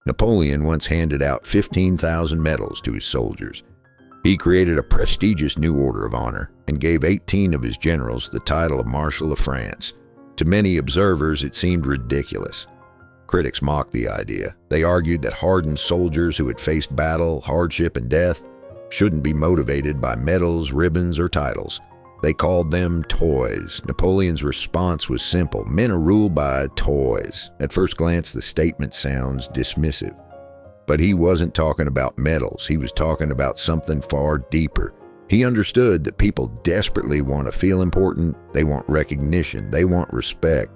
Napoleon once handed out 15,000 medals to his soldiers. He created a prestigious new order of honor and gave 18 of his generals the title of Marshal of France. To many observers, it seemed ridiculous. Critics mocked the idea. They argued that hardened soldiers who had faced battle, hardship, and death shouldn't be motivated by medals, ribbons, or titles. They called them toys. Napoleon's response was simple. Men are ruled by toys. At first glance, the statement sounds dismissive. But he wasn't talking about medals. He was talking about something far deeper. He understood that people desperately want to feel important. They want recognition. They want respect.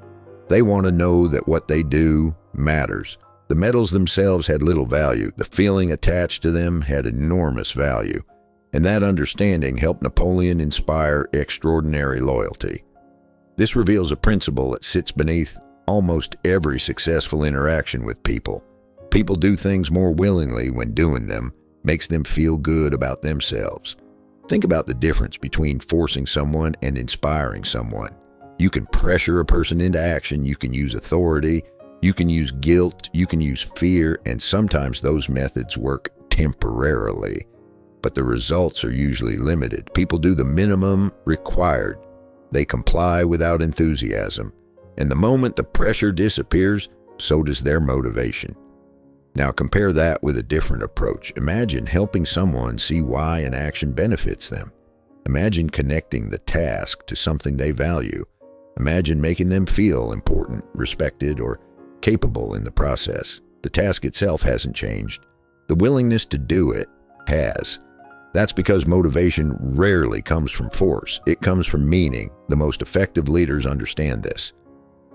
They want to know that what they do matters. The medals themselves had little value. The feeling attached to them had enormous value. And that understanding helped Napoleon inspire extraordinary loyalty. This reveals a principle that sits beneath almost every successful interaction with people. People do things more willingly when doing them makes them feel good about themselves. Think about the difference between forcing someone and inspiring someone. You can pressure a person into action, you can use authority, you can use guilt, you can use fear, and sometimes those methods work temporarily. But the results are usually limited. People do the minimum required. They comply without enthusiasm. And the moment the pressure disappears, so does their motivation. Now compare that with a different approach. Imagine helping someone see why an action benefits them. Imagine connecting the task to something they value. Imagine making them feel important, respected, or capable in the process. The task itself hasn't changed. The willingness to do it has. That's because motivation rarely comes from force. It comes from meaning. The most effective leaders understand this.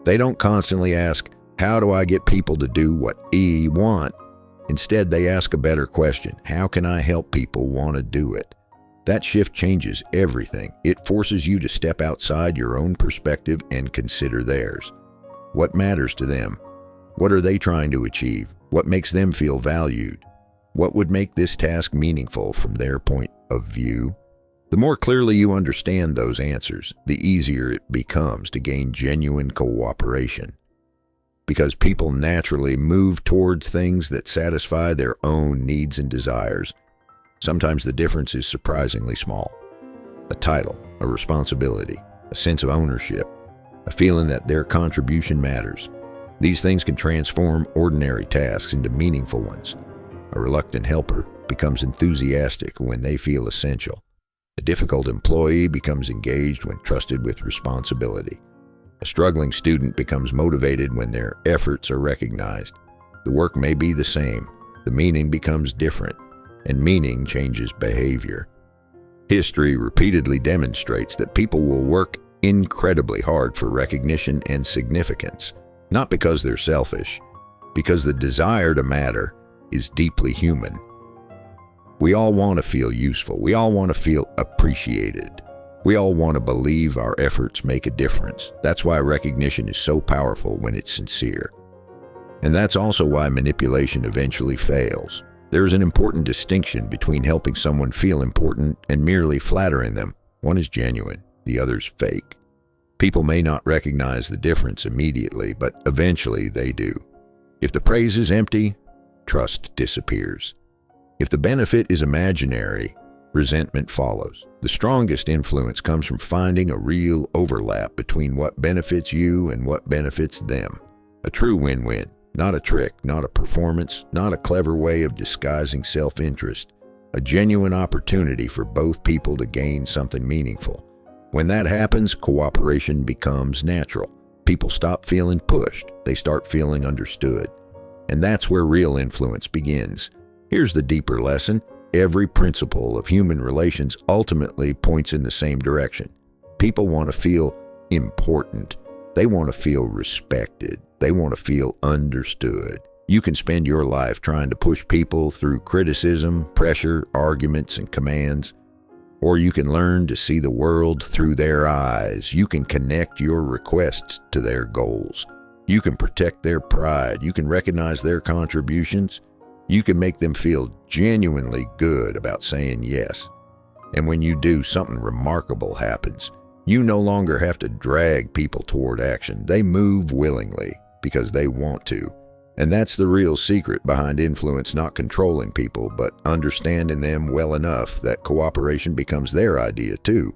They don't constantly ask, how do I get people to do what I want? Instead, they ask a better question. How can I help people want to do it? That shift changes everything. It forces you to step outside your own perspective and consider theirs. What matters to them? What are they trying to achieve? What makes them feel valued? What would make this task meaningful from their point of view? The more clearly you understand those answers, the easier it becomes to gain genuine cooperation. Because people naturally move toward things that satisfy their own needs and desires. Sometimes the difference is surprisingly small. A title, a responsibility, a sense of ownership, a feeling that their contribution matters. These things can transform ordinary tasks into meaningful ones. A reluctant helper becomes enthusiastic when they feel essential. A difficult employee becomes engaged when trusted with responsibility. A struggling student becomes motivated when their efforts are recognized. The work may be the same, the meaning becomes different, and meaning changes behavior. History repeatedly demonstrates that people will work incredibly hard for recognition and significance, not because they're selfish, because the desire to matter is deeply human. We all want to feel useful. We all want to feel appreciated. We all want to believe our efforts make a difference. That's why recognition is so powerful when it's sincere. And that's also why manipulation eventually fails. There is an important distinction between helping someone feel important and merely flattering them. One is genuine, the other's fake. People may not recognize the difference immediately, but eventually they do. If the praise is empty, trust disappears. If the benefit is imaginary, resentment follows. The strongest influence comes from finding a real overlap between what benefits you and what benefits them. A true win-win, not a trick, not a performance, not a clever way of disguising self-interest. A genuine opportunity for both people to gain something meaningful. When that happens, cooperation becomes natural. People stop feeling pushed. They start feeling understood. And that's where real influence begins. Here's the deeper lesson. Every principle of human relations ultimately points in the same direction. People want to feel important. They want to feel respected. They want to feel understood. You can spend your life trying to push people through criticism, pressure, arguments, and commands. Or you can learn to see the world through their eyes. You can connect your requests to their goals. You can protect their pride. You can recognize their contributions. You can make them feel genuinely good about saying yes. And when you do, something remarkable happens. You no longer have to drag people toward action. They move willingly because they want to. And that's the real secret behind influence, not controlling people, but understanding them well enough that cooperation becomes their idea too.